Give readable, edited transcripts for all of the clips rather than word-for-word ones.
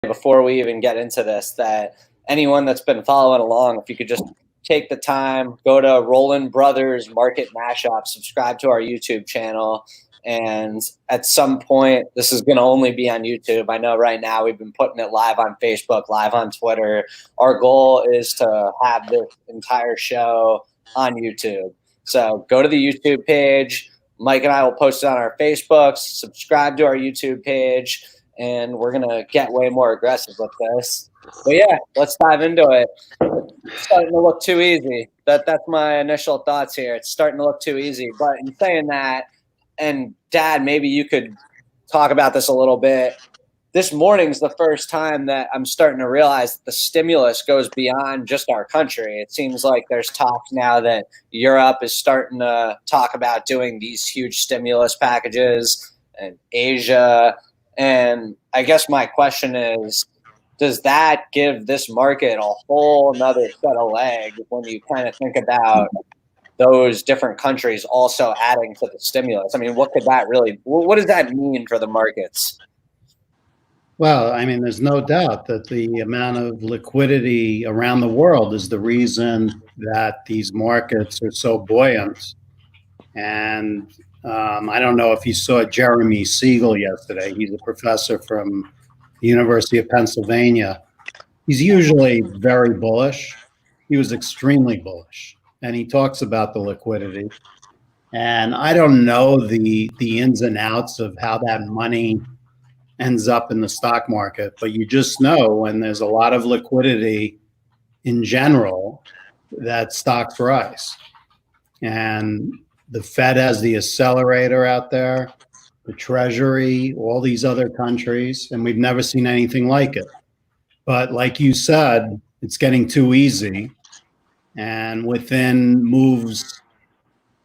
before we even get into this that anyone that's been following along, if you could just take the time, go to Rolland Brothers Market Mashup, subscribe to our YouTube channel. And at some point, this is going to only be on YouTube. I know right now we've been putting it live on Facebook, live on Twitter. Our goal is to have this entire show on YouTube. So go to the YouTube page. Mike and I will post it on our Facebooks. Subscribe to our YouTube page, and we're going to get way more aggressive with this. But yeah, let's dive into it. It's starting to look too easy. That's my initial thoughts here. It's starting to look too easy. But in saying that, and Dad, maybe you could talk about this a little bit. This morning's the first time that I'm starting to realize that the stimulus goes beyond just our country. It seems like there's talks now that Europe is starting to talk about doing these huge stimulus packages, and Asia. And I guess my question is, does that give this market a whole nother set of legs when you kind of think about those different countries also adding to the stimulus? I mean, what does that mean for the markets? Well, I mean, there's no doubt that the amount of liquidity around the world is the reason that these markets are so buoyant. And I don't know if you saw Jeremy Siegel yesterday. He's a professor from the University of Pennsylvania. He's usually very bullish. He was extremely bullish. And he talks about the liquidity. And I don't know the ins and outs of how that money ends up in the stock market, but you just know when there's a lot of liquidity in general that stocks rise. And the Fed has the accelerator out there, the Treasury, all these other countries, and we've never seen anything like it. But like you said, it's getting too easy. And within moves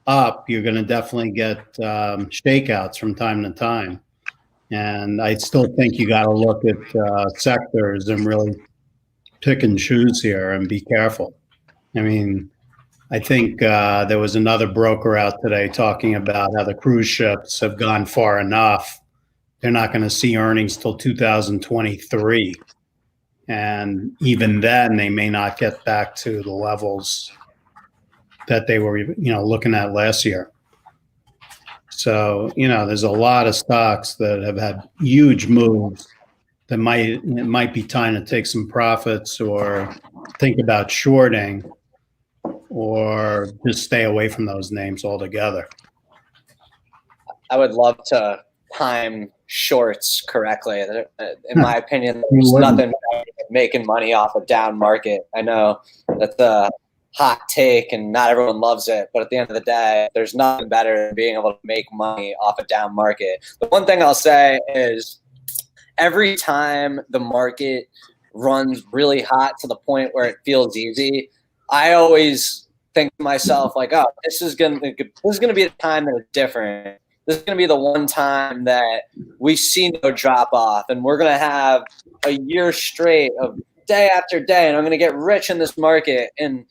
up, you're going to definitely get shakeouts from time to time. And I still think you got to look at sectors and really pick and choose here and be careful. I mean, I think there was another broker out today talking about how the cruise ships have gone far enough. They're not going to see earnings till 2023. And even then, they may not get back to the levels that they were, looking at last year. So, there's a lot of stocks that have had huge moves that it might be time to take some profits or think about shorting or just stay away from those names altogether. I would love to time shorts correctly. In my opinion, there's nothing better than making money off a down market. I know that's a hot take and not everyone loves it, but at the end of the day, there's nothing better than being able to make money off a down market. The one thing I'll say is every time the market runs really hot to the point where it feels easy, I always think to myself, like, oh, this is gonna be a time that is different. This is going to be the one time that we see no drop off, and we're going to have a year straight of day after day, and I'm going to get rich in this market. And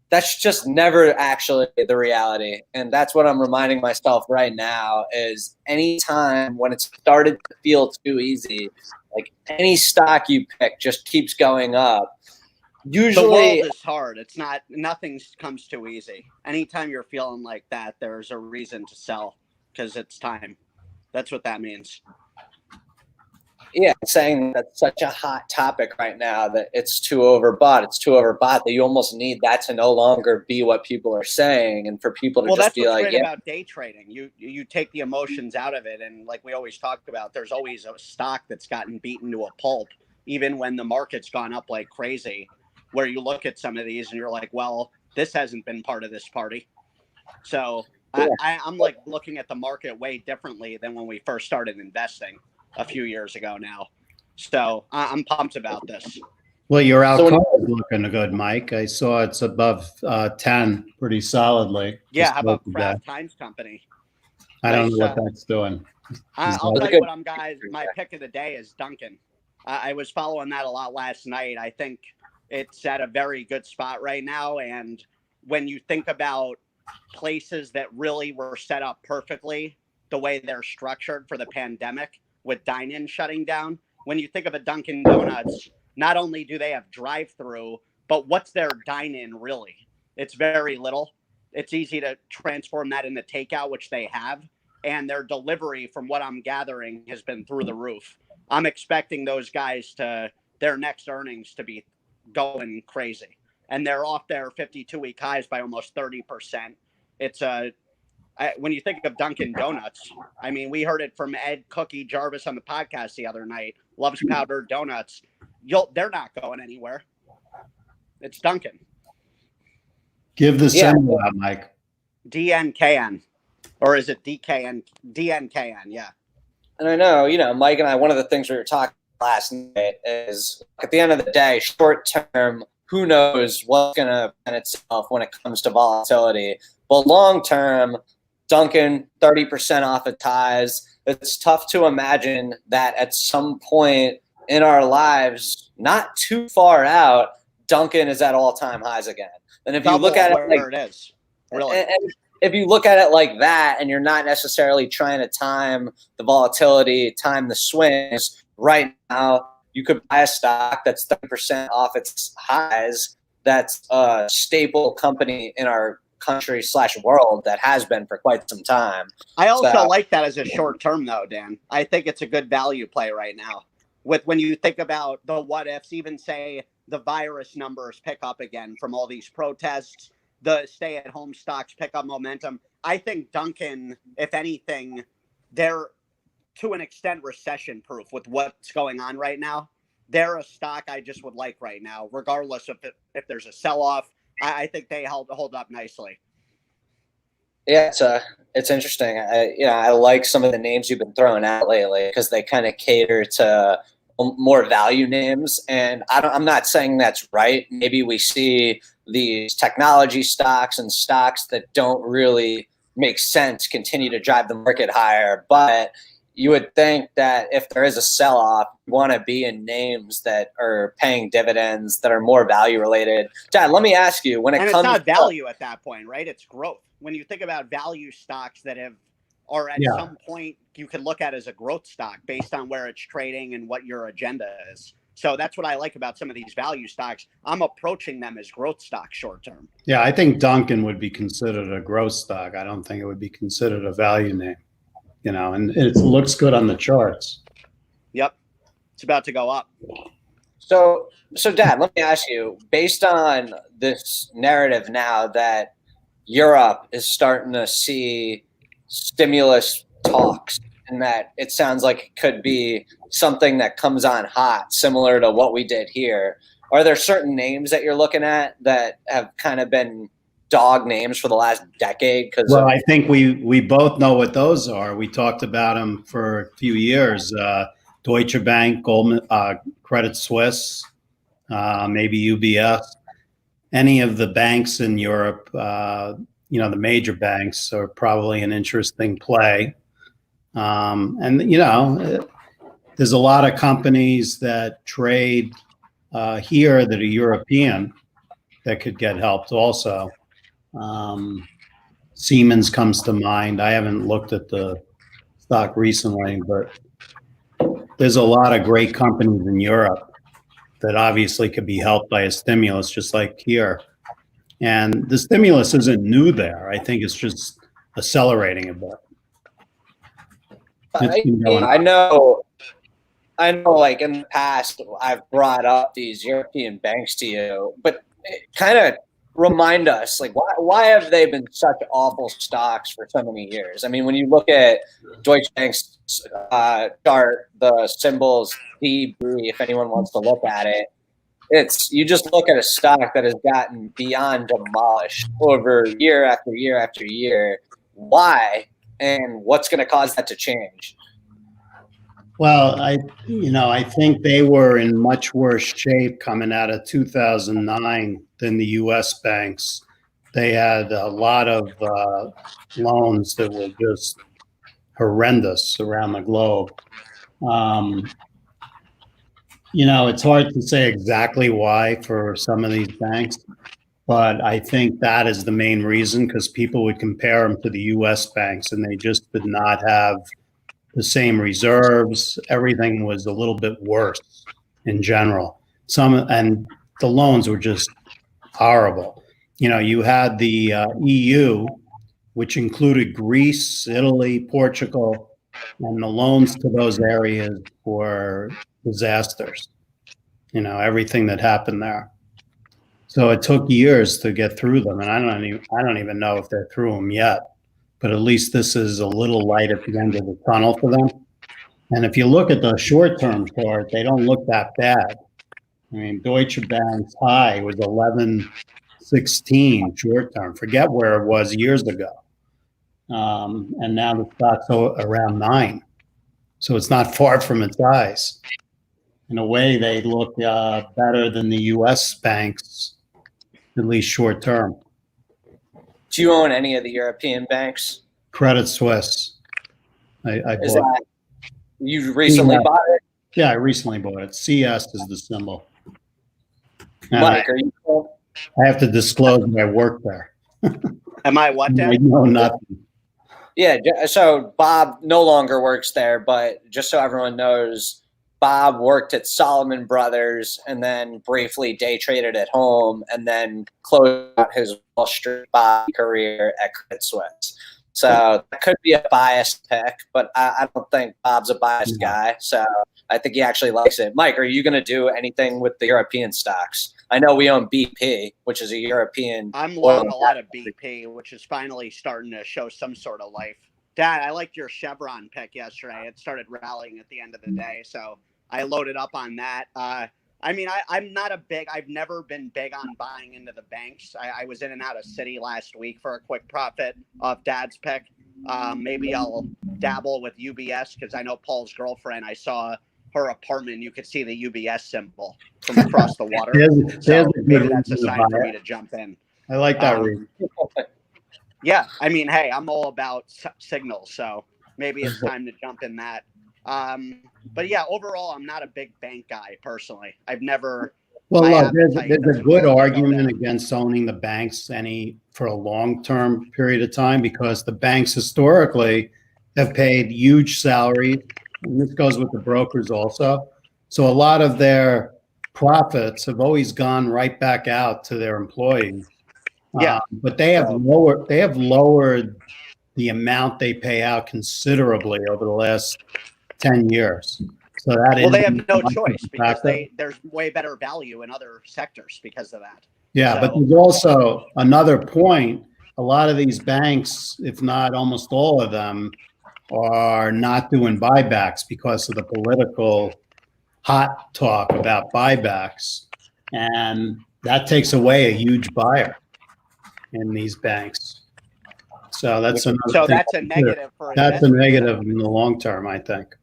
that's just never actually the reality. And that's what I'm reminding myself right now is any time when it started to feel too easy, like any stock you pick just keeps going up. Usually the world is hard. It's not, nothing comes too easy. Anytime you're feeling like that, there's a reason to sell. Because it's time. That's what that means. Yeah, saying that's such a hot topic right now that it's too overbought. It's too overbought that you almost need that to no longer be what people are saying, and for people to just be like, "Yeah." About day trading, you take the emotions out of it, and like we always talk about, there's always a stock that's gotten beaten to a pulp, even when the market's gone up like crazy. Where you look at some of these and you're like, "Well, this hasn't been part of this party," so. I'm like looking at the market way differently than when we first started investing a few years ago now. So I'm pumped about this. Well, your outcome is looking good, Mike. I saw it's above 10 pretty solidly. Yeah, how about Kraft Heinz Company? I don't know what that's doing. I'll tell you what, guys. My pick of the day is Dunkin'. I was following that a lot last night. I think it's at a very good spot right now. And when you think about places that really were set up perfectly the way they're structured for the pandemic with dine-in shutting down, when you think of a Dunkin' Donuts, not only do they have drive-through, but what's their dine-in really? It's very little. It's easy to transform that into takeout, which they have. And their delivery, from what I'm gathering, has been through the roof. I'm expecting those guys their next earnings to be going crazy. And they're off their 52-week highs by almost 30%. It's when you think of Dunkin' Donuts, I mean, we heard it from Ed Cookie Jarvis on the podcast the other night. Loves powdered donuts. They're not going anywhere. It's Dunkin'. Give the symbol out, Mike. DNKN. Or is it DKN? DNKN, yeah. And I know, Mike and I, one of the things we were talking last night is at the end of the day, short term, who knows what's going to present itself when it comes to volatility. But long term, Dunkin', 30% off its highs. It's tough to imagine that at some point in our lives, not too far out, Dunkin' is at all-time highs again. And if you look at it where it is, really. And if you look at it like that, and you're not necessarily trying to time the volatility, time the swings, right now you could buy a stock that's 30% off its highs. That's a staple company in our country / world that has been for quite some time. I also like that as a short term, though, Dan. I think it's a good value play right now. When you think about the what ifs, even say the virus numbers pick up again from all these protests, the stay-at-home stocks pick up momentum. I think Dunkin', if anything, they're to an extent recession-proof with what's going on right now. They're a stock I just would like right now, regardless of if there's a sell-off. I think they hold up nicely. Yeah, it's interesting. I like some of the names you've been throwing out lately because they kind of cater to more value names, and I'm not saying that's right. Maybe we see these technology stocks and stocks that don't really make sense continue to drive the market higher, but you would think that if there is a sell-off, you want to be in names that are paying dividends, that are more value related. Dad, let me ask you, when it comes, it's not value at that point, right? It's growth. When you think about value stocks that are at some point you can look at as a growth stock based on where it's trading and what your agenda is. So that's what I like about some of these value stocks. I'm approaching them as growth stocks short term. Yeah, I think Dunkin' would be considered a growth stock. I don't think it would be considered a value name. And it looks good on the charts. Yep. It's about to go up. So Dad, let me ask you, based on this narrative now that Europe is starting to see stimulus talks and that it sounds like it could be something that comes on hot, similar to what we did here, are there certain names that you're looking at that have kind of been dog names for the last decade? I think we both know what those are. We talked about them for a few years. Deutsche Bank, Goldman, Credit Suisse, maybe UBS. Any of the banks in Europe, the major banks are probably an interesting play. And there's a lot of companies that trade here that are European that could get helped also. Siemens comes to mind. I haven't looked at the stock recently, but there's a lot of great companies in Europe that obviously could be helped by a stimulus, just like here. And the stimulus isn't new there. I think it's just accelerating a bit. I know, like in the past, I've brought up these European banks to you, but kind of remind us, like, why have they been such awful stocks for so many years? I mean, when you look at Deutsche Bank's chart, the symbols DB, if anyone wants to look at it, you just look at a stock that has gotten beyond demolished over year after year after year. Why? And what's going to cause that to change? Well, I think they were in much worse shape coming out of 2009 than the U.S. banks. They had a lot of loans that were just horrendous around the globe. It's hard to say exactly why for some of these banks, but I think that is the main reason, because people would compare them to the U.S. banks, and they just did not have the same reserves. Everything was a little bit worse in general. And the loans were just horrible. You had the EU, which included Greece, Italy, Portugal, and the loans to those areas were disasters. Everything that happened there. So it took years to get through them, and I don't even know if they're through them yet. But at least this is a little light at the end of the tunnel for them. And if you look at the short-term chart, they don't look that bad. I mean, Deutsche Bank's high was 11.16 short-term. Forget where it was years ago. And now the stock's around 9. So it's not far from its highs. In a way, they look better than the U.S. banks, at least short-term. Do you own any of the European banks? Credit Suisse. Is that you recently bought it? Yeah, I recently bought it. CS is the symbol. Mike, are you cool? I have to disclose that I work there. Am I what, Dan? I know nothing. Yeah, so Bob no longer works there, but just so everyone knows, Bob worked at Salomon Brothers and then briefly day traded at home and then closed out his Wall Street Bob career at Credit Suisse. So that could be a biased pick, but I don't think Bob's a biased guy. So I think he actually likes it. Mike, are you going to do anything with the European stocks? I know we own BP, which is a European. I'm long a lot of BP, which is finally starting to show some sort of life. Dad, I liked your Chevron pick yesterday. It started rallying at the end of the day, so I loaded up on that. I'm not I've never been big on buying into the banks. I was in and out of Citi last week for a quick profit off Dad's pick. Maybe I'll dabble with UBS because I know Paul's girlfriend. I saw her apartment. You could see the UBS symbol from across the water. So maybe that's a sign for me to jump in. I like that read. Yeah, I mean, hey, I'm all about signals, so maybe it's time to jump in that. But yeah, overall, I'm not a big bank guy personally. I've never. Well, look, there's a good argument against owning the banks for a long-term period of time because the banks historically have paid huge salaries, and this goes with the brokers also. So a lot of their profits have always gone right back out to their employees. Yeah, but they have lowered the amount they pay out considerably over the last 10 years. So they have no choice because there's way better value in other sectors because of that. Yeah, but there's also another point. A lot of these banks, if not almost all of them, are not doing buybacks because of the political hot talk about buybacks. And that takes away a huge buyer in these banks. So that's another thing. That's a negative for That's a negative in the long term, I think.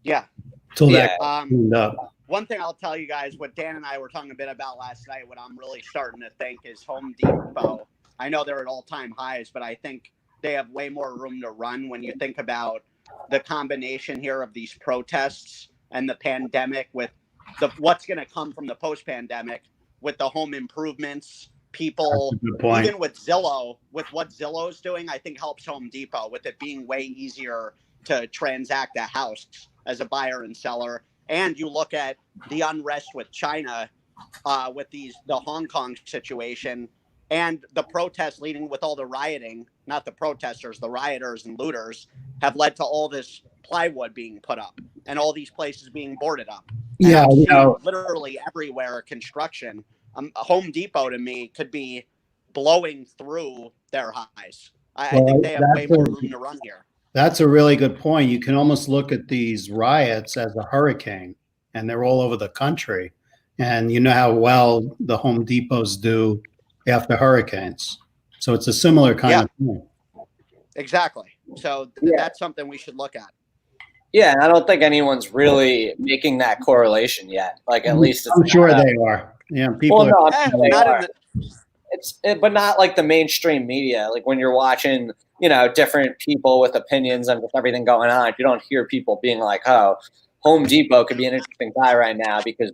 Yeah. Till that cleaned up. One thing I'll tell you guys, what Dan and I were talking a bit about last night, what I'm really starting to think is Home Depot. I know they're at all-time highs, but I think they have way more room to run when you think about the combination here of these protests and the pandemic with what's going to come from the post-pandemic with the home improvements. People, even with Zillow, with what Zillow's doing, I think helps Home Depot with it being way easier to transact a house as a buyer and seller. And you look at the unrest with China, with the Hong Kong situation and the protests leading with all the rioting, not the protesters, the rioters and looters have led to all this plywood being put up and all these places being boarded up. Yeah, literally everywhere construction. Home Depot to me could be blowing through their highs. I think they have way more room to run here. That's a really good point. You can almost look at these riots as a hurricane, and they're all over the country. And you know how well the Home Depots do after hurricanes. So it's a similar kind of thing. Exactly. So that's something we should look at. Yeah, and I don't think anyone's really making that correlation yet. Like at least I'm sure they are. Yeah, people but not like the mainstream media. Like when you're watching, different people with opinions and with everything going on, you don't hear people being like, "Oh, Home Depot could be an interesting guy right now because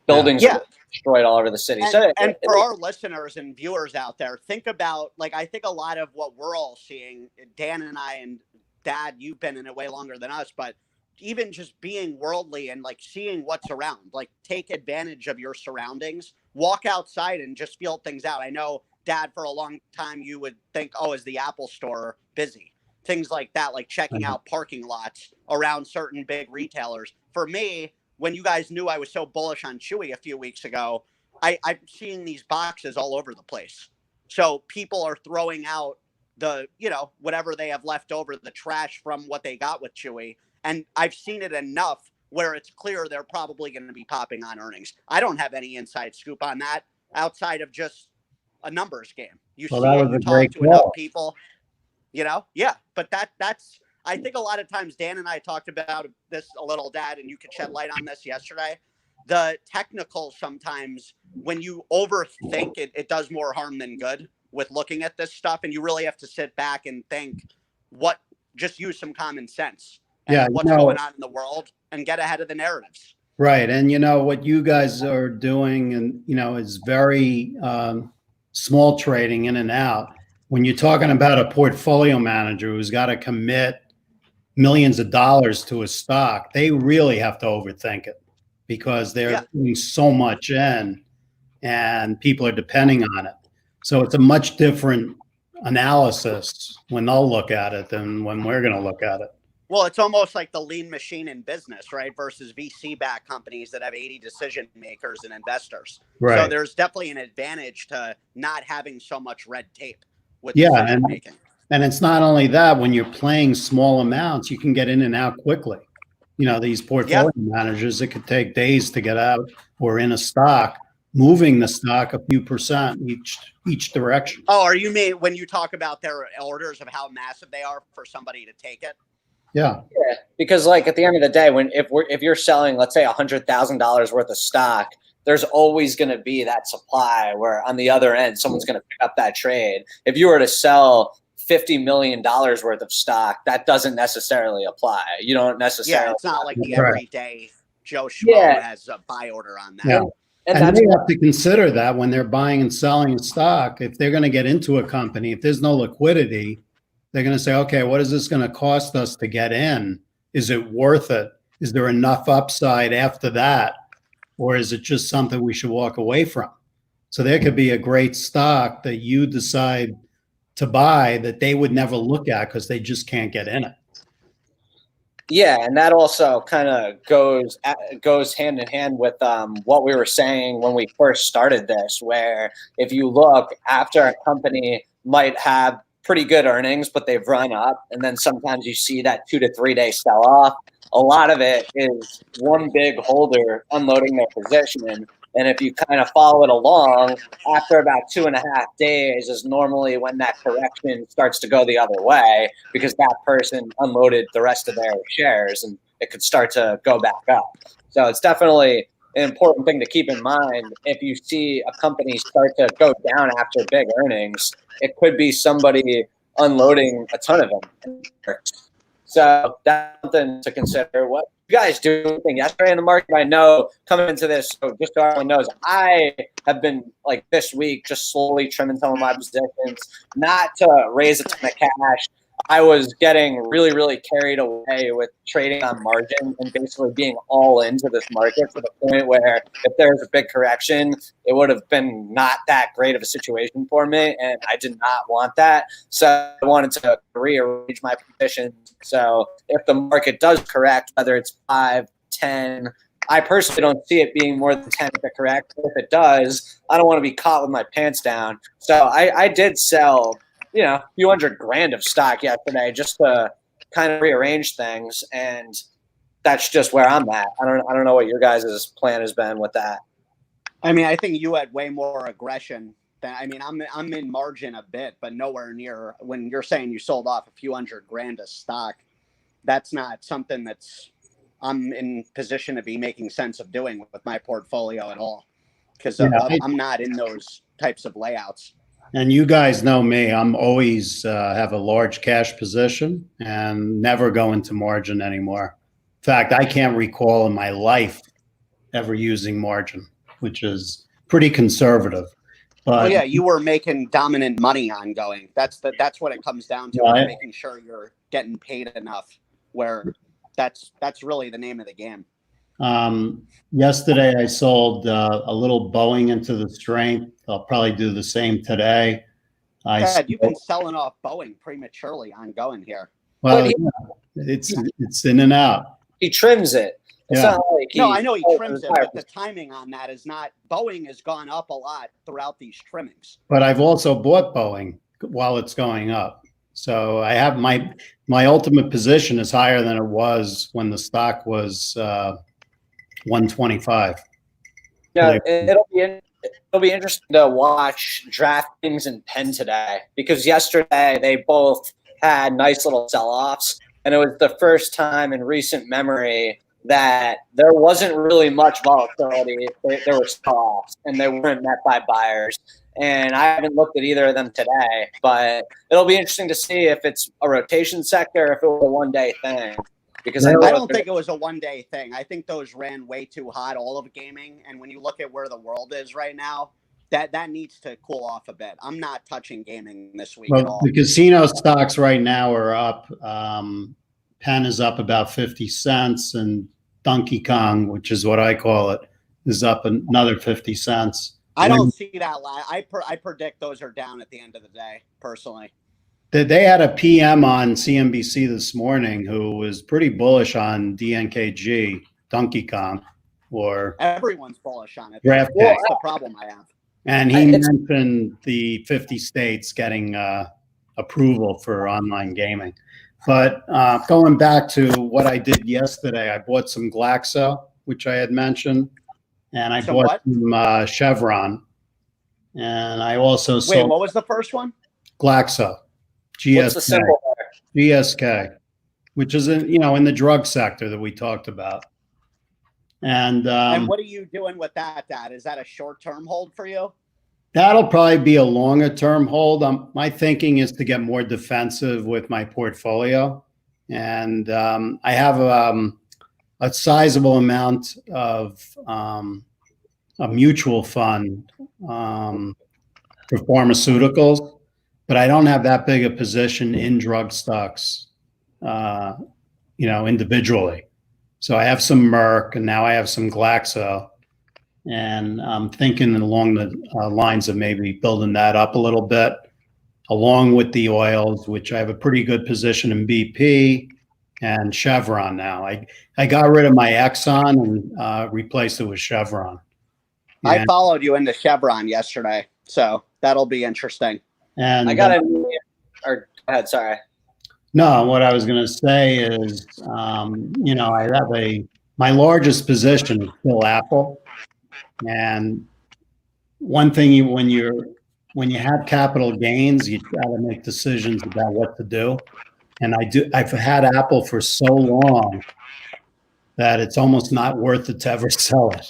buildings are destroyed all over the city." And for our listeners and viewers out there, think about I think a lot of what we're all seeing, Dan and I and Dad, you've been in it way longer than us, but even just being worldly and like seeing what's around, like take advantage of your surroundings, walk outside and just feel things out. I know, Dad, for a long time, you would think, oh, is the Apple store busy? Things like that, like checking out parking lots around certain big retailers. For me, when you guys knew I was so bullish on Chewy a few weeks ago, I'm seeing these boxes all over the place. So people are throwing out the, whatever they have left over, the trash from what they got with Chewy. And I've seen it enough where it's clear they're probably going to be popping on earnings. I don't have any inside scoop on that outside of just a numbers game. You see it, you talk to enough people, yeah. But that's, I think a lot of times Dan and I talked about this a little, Dad, and you could shed light on this yesterday. The technical, sometimes when you overthink it, it does more harm than good with looking at this stuff. And you really have to sit back and think just use some common sense. And what's going on in the world and get ahead of the narratives. Right. And what you guys are doing and, is very small trading in and out. When you're talking about a portfolio manager who's got to commit millions of dollars to a stock, they really have to overthink it because they're putting so much in and people are depending on it. So it's a much different analysis when they'll look at it than when we're going to look at it. Well, it's almost like the lean machine in business, right? Versus VC-backed companies that have 80 decision makers and investors. Right. So there's definitely an advantage to not having so much red tape with decision making. And it's not only that, when you're playing small amounts, you can get in and out quickly. These portfolio managers, it could take days to get out or in a stock, moving the stock a few percent each direction. Oh, are you mean when you talk about their orders of how massive they are for somebody to take it? Yeah, because like at the end of the day, if you're selling, let's say $100,000 worth of stock, there's always going to be that supply where on the other end, someone's going to pick up that trade. If you were to sell $50 million worth of stock, that doesn't necessarily apply. You don't necessarily. Yeah, it's not like the everyday Joe Schmo has a buy order on that. Yeah. And they have to consider that when they're buying and selling stock. If they're going to get into a company, if there's no liquidity, they're going to say, okay, what is this going to cost us to get in? Is it worth it? Is there enough upside after that? Or is it just something we should walk away from? So there could be a great stock that you decide to buy that they would never look at because they just can't get in it. Yeah, and that also kind of goes hand in hand with what we were saying when we first started this, where if you look after a company might have pretty good earnings, but they've run up, and then sometimes you see that 2 to 3 day sell off. A lot of it is one big holder unloading their position. And if you kind of follow it along, after about 2.5 days is normally when that correction starts to go the other way because that person unloaded the rest of their shares and it could start to go back up. So it's definitely an important thing to keep in mind. If you see a company start to go down after big earnings, it could be somebody unloading a ton of them. So that's something to consider. What you guys do anything yesterday in the market? I know coming into this, so just so everyone knows, I have been like this week just slowly trimming some of my positions, not to raise a ton of cash. I was getting really, really carried away with trading on margin and basically being all into this market to the point where if there was a big correction, it would have been not that great of a situation for me. And I did not want that. So I wanted to rearrange my positions. So if the market does correct, whether it's 5, 10, I personally don't see it being more than 10 if it corrects. If it does, I don't want to be caught with my pants down. So I did sell a few $100,000 of stock yesterday just to kind of rearrange things, and that's just where I'm at. I don't know what your guys' plan has been with that. I mean, I think you had way more aggression than I'm in margin a bit, but nowhere near when you're saying you sold off a few $100,000 of stock. That's not something that's I'm in position to be making sense of doing with my portfolio at all because I'm not in those types of layouts. And you guys know me, I'm always have a large cash position and never go into margin anymore. In fact, I can't recall in my life ever using margin, which is pretty conservative. But yeah, you were making dominant money ongoing. That's what it comes down to. Right. Making sure you're getting paid enough. Where that's really the name of the game. Yesterday I sold a little Boeing into the strength. I'll probably do the same today. Dad, you've been selling off Boeing prematurely ongoing here. Well, it's in and out. He trims it. It's Yeah. not like No, I know he trims it, but the timing on that is not. Boeing has gone up a lot throughout these trimmings. But I've also bought Boeing while it's going up. So I have my ultimate position is higher than it was when the stock was 125. Yeah, it'll be interesting to watch DraftKings and Penn today, because yesterday they both had nice little sell-offs, and it was the first time in recent memory that there wasn't really much volatility. There were sell-offs, and they weren't met by buyers. And I haven't looked at either of them today, but it'll be interesting to see if it's a rotation sector, if it was a one-day thing. Because I don't think it was a one-day thing. I think those ran way too hot, all of gaming. And when you look at where the world is right now, that needs to cool off a bit. I'm not touching gaming this week at all. The casino stocks right now are up. Penn is up about 50 cents, and Donkey Kong, which is what I call it, is up another 50 cents. I don't see that. I predict those are down at the end of the day, personally. They had a PM on CNBC this morning who was pretty bullish on DNKG, Donkey Kong, or everyone's bullish on it. DraftKings. That's the problem I have. And he mentioned the 50 states getting approval for online gaming. But going back to what I did yesterday, I bought some Glaxo, which I had mentioned, and I bought some Chevron, and I also sold. Wait, what was the first one? Glaxo. GSK, what's the symbol there? GSK, which is in the drug sector that we talked about. And what are you doing with that, Dad? Is that a short-term hold for you? That'll probably be a longer-term hold. My thinking is to get more defensive with my portfolio. And I have a sizable amount of a mutual fund for pharmaceuticals, but I don't have that big a position in drug stocks, individually. So I have some Merck, and now I have some Glaxo, and I'm thinking along the lines of maybe building that up a little bit, along with the oils, which I have a pretty good position in BP and Chevron now. I got rid of my Exxon and replaced it with Chevron. And I followed you into Chevron yesterday, so that'll be interesting. And I got go ahead, sorry. No, what I was going to say is, I have my largest position is still Apple. And one thing when you have capital gains, you try to make decisions about what to do. And I've had Apple for so long that it's almost not worth it to ever sell it.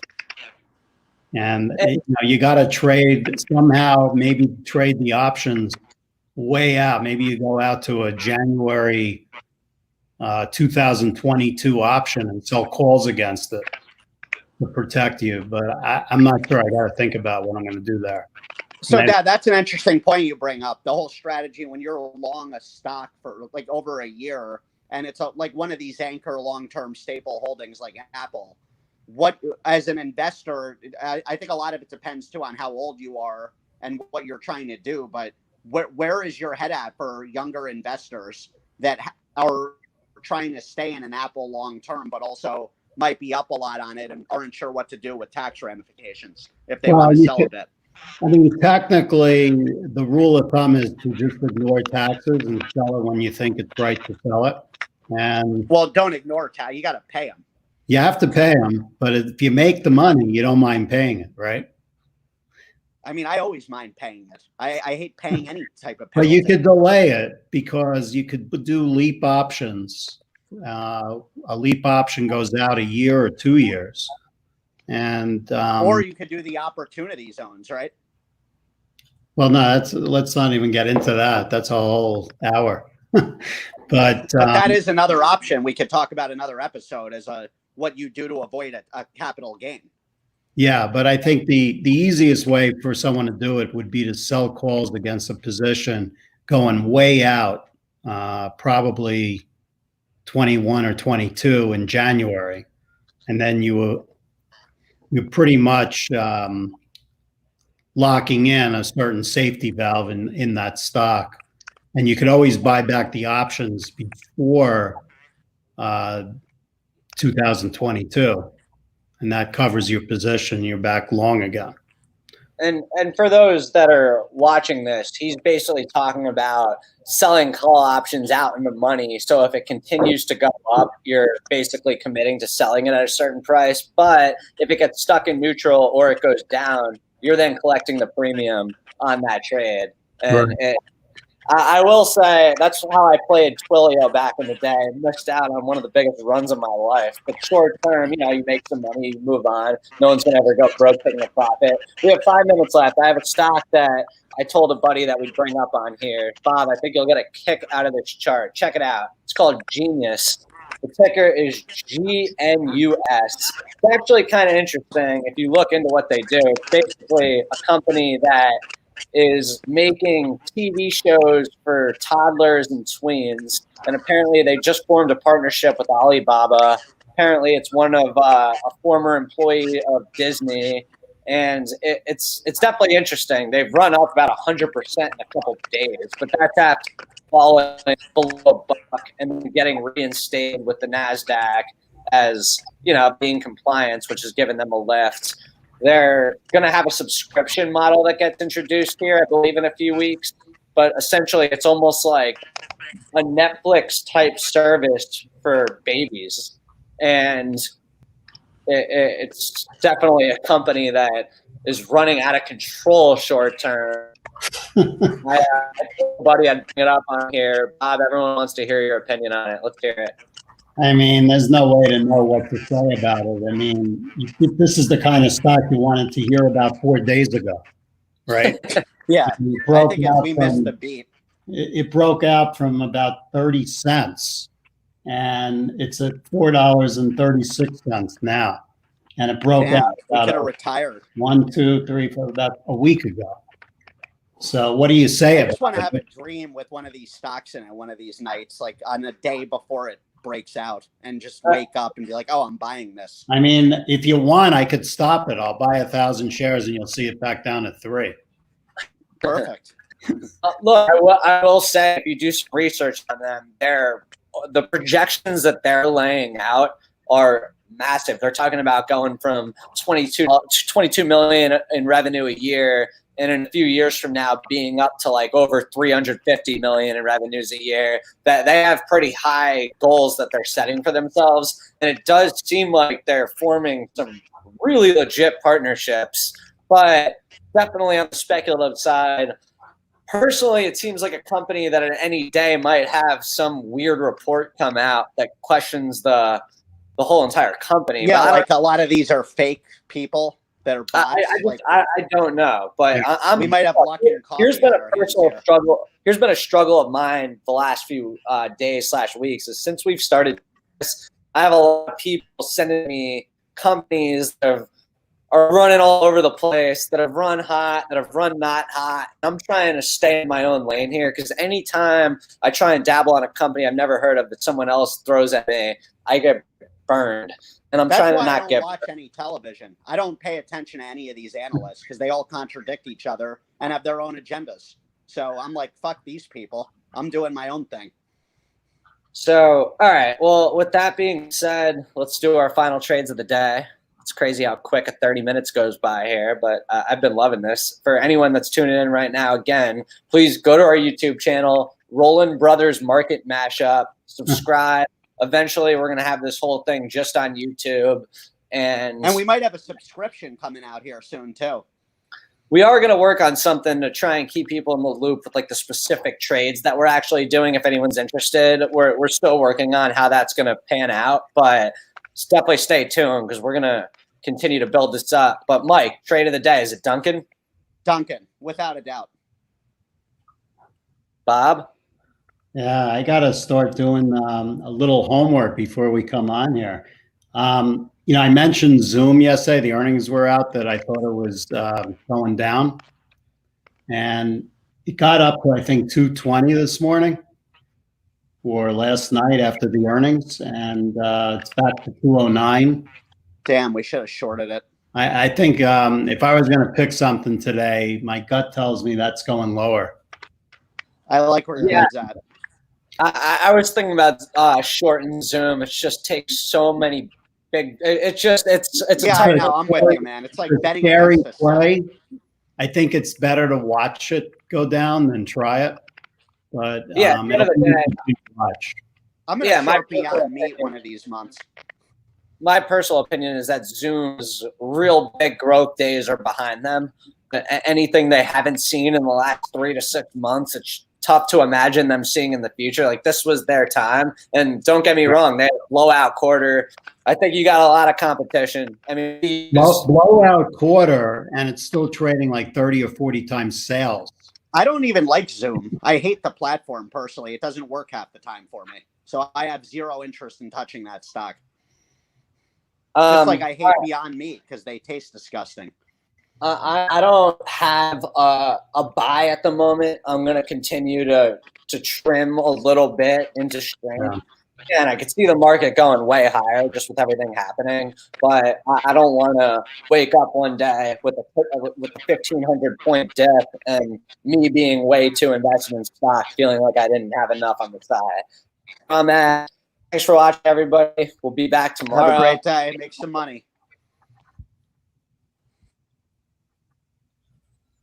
And you got to trade somehow, maybe trade the options way out. Maybe you go out to a January 2022 option and sell calls against it to protect you. But I'm not sure. I got to think about what I'm going to do there. So, Dad, that's an interesting point you bring up. The whole strategy when you're long a stock for like over a year, and it's like one of these anchor long-term staple holdings like Apple. What, as an investor, I think a lot of it depends too on how old you are and what you're trying to do. But where is your head at for younger investors that are trying to stay in an Apple long term, but also might be up a lot on it and aren't sure what to do with tax ramifications if they want to sell a bit? I mean, technically, the rule of thumb is to just ignore taxes and sell it when you think it's right to sell it. And well, don't ignore tax. You got to pay them. You have to pay them, but if you make the money, you don't mind paying it, right? I mean, I always mind paying it. I hate paying any type of penalty. But you could delay it because you could do leap options. A leap option goes out a year or 2 years. And or you could do the opportunity zones, right? Well, no, let's not even get into that. That's a whole hour. But that is another option we could talk about another episode as what you do to avoid a capital gain. Yeah, but I think the easiest way for someone to do it would be to sell calls against a position going way out, probably 21 or 22 in January, and then you're pretty much locking in a certain safety valve in that stock, and you could always buy back the options before 2022, and that covers your position. You're back long again. And for those that are watching this, he's basically talking about selling call options out in the money. So if it continues to go up, you're basically committing to selling it at a certain price. But if it gets stuck in neutral or it goes down, you're then collecting the premium on that trade. And Right. I will say that's how I played Twilio back in the day. I missed out on one of the biggest runs of my life. But short term, you make some money, you move on. No one's going to ever go broke taking a profit. We have 5 minutes left. I have a stock that I told a buddy that we'd bring up on here. Bob, I think you'll get a kick out of this chart. Check it out. It's called Genius. The ticker is GNUS. It's actually kind of interesting if you look into what they do. It's basically a company that is making TV shows for toddlers and tweens. And apparently they just formed a partnership with Alibaba. Apparently it's one of a former employee of Disney. And it's definitely interesting. They've run up about 100% in a couple of days, but that's after falling below a buck and then getting reinstated with the NASDAQ as, being compliance, which has given them a lift. They're going to have a subscription model that gets introduced here, I believe, in a few weeks. But essentially, it's almost like a Netflix type service for babies. And it's definitely a company that is running out of control short term. I buddy, I'd bring it up on here. Bob, everyone wants to hear your opinion on it. Let's hear it. I mean, there's no way to know what to say about it. I mean, this is the kind of stock you wanted to hear about 4 days ago, right? Yeah, I think we missed the beat. It broke out from about 30 cents, and it's at $4.36 now. And it broke out about retired 1, 2, 3, 4, about a week ago. So what do you say about it? I just want to have a dream with one of these stocks in it one of these nights, like on the day before it breaks out, and just wake up and be like, oh, I'm buying this. I mean, if you want, I could stop it. I'll buy 1,000 shares and you'll see it back down to 3. Perfect. Look, I will say, if you do some research on them, the projections that they're laying out are massive. They're talking about going from 22 million in revenue a year, and in a few years from now being up to like over 350 million in revenues a year. That they have pretty high goals that they're setting for themselves, and it does seem like they're forming some really legit partnerships. But definitely on the speculative side, personally, it seems like a company that at any day might have some weird report come out that questions the whole entire company. Yeah, like a lot of these are fake people that are bots. I don't know, but we might have luck in coffee. Here's been a personal struggle. Here's been a struggle of mine the last few days/weeks. Is since we've started this, I have a lot of people sending me companies that are running all over the place, that have run hot, that have run not hot. I'm trying to stay in my own lane here, because anytime I try and dabble on a company I've never heard of that someone else throws at me, I get burned. And I'm trying to not get. I don't watch any television. I don't pay attention to any of these analysts because they all contradict each other and have their own agendas. So I'm like, fuck these people. I'm doing my own thing. So, all right. Well, with that being said, let's do our final trades of the day. It's crazy how quick a 30 minutes goes by here, but I've been loving this. For anyone that's tuning in right now, again, please go to our YouTube channel, Rolland Brothers Market Mashup, subscribe. Eventually, we're going to have this whole thing just on YouTube. And we might have a subscription coming out here soon, too. We are going to work on something to try and keep people in the loop with like the specific trades that we're actually doing. If anyone's interested, we're still working on how that's going to pan out. But definitely stay tuned, because we're going to continue to build this up. But Mike, trade of the day, is it Duncan? Duncan, without a doubt. Bob? Yeah, I got to start doing a little homework before we come on here. I mentioned Zoom yesterday. The earnings were out that I thought it was going down, and it got up to, I think, 220 this morning or last night after the earnings, and it's back to 209. Damn, we should have shorted it. I think if I was going to pick something today, my gut tells me that's going lower. I like where your head's at. I was thinking about short and Zoom. It just takes so many big. It's Yeah, I know. I'm with you, man. It's like betting scary against the play. I think it's better to watch it go down than try it. But yeah, I'm gonna start Beyond Meat one of these months. My personal opinion is that Zoom's real big growth days are behind them. Anything they haven't seen in the last 3 to 6 months, it's tough to imagine them seeing in the future. Like, this was their time. And don't get me wrong, they had a blowout quarter. I think you got a lot of competition. I mean, blowout quarter, and it's still trading like 30 or 40 times sales. I don't even like Zoom. I hate the platform personally. It doesn't work half the time for me. So I have zero interest in touching that stock. Just like I hate Beyond Meat because they taste disgusting. I don't have a buy at the moment. I'm going to continue to trim a little bit into strength. And I could see the market going way higher just with everything happening. But I don't want to wake up one day with a 1,500 point dip and me being way too invested in stock, feeling like I didn't have enough on the side. Thanks for watching, everybody. We'll be back tomorrow. Have a great day. Make some money.